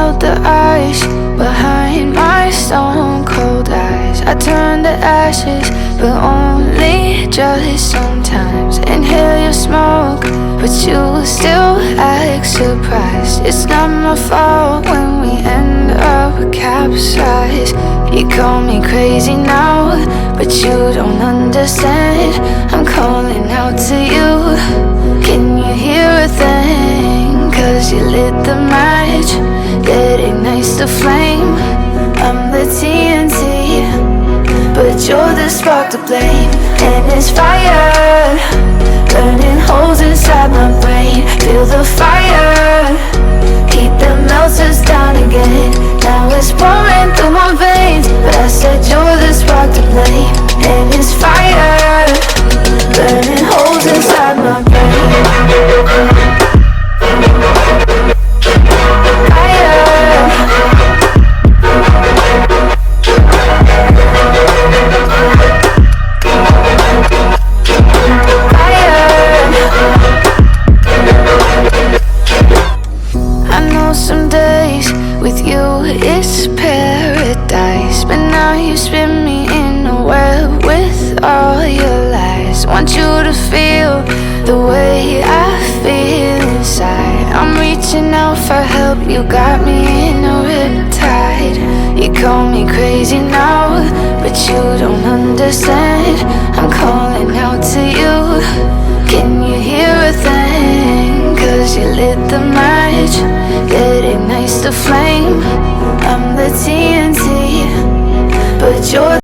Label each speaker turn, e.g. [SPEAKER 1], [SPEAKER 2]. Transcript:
[SPEAKER 1] melt the ice behind my stone cold eyes. I turn to ashes, but only just sometimes. Inhale your smoke, but you still act surprised. It's not my fault when we end up capsized. You call me crazy now, but you don't understand. I'm calling out to you. Can you hear a thing? 'Cause you lit the match that ignites the flame. I'm the TNT, but you're the spark to blame. And it's fire, burning holes inside my brain. Feel the fire, heat that melts us down again. Now it's pouring through my veins, but I said you're the spark to blame. And it's fire, burning holes inside my brain. Some days with you it's paradise, but now you spin me in a web with all your lies. Want you to feel the way I feel inside. I'm reaching out for help, you got me in a riptide. You call me crazy now, but you don't understand. I'm calling out to you. Can you hear a thing? 'Cause you lit the match that ignites the flame. I'm the TNT, but you're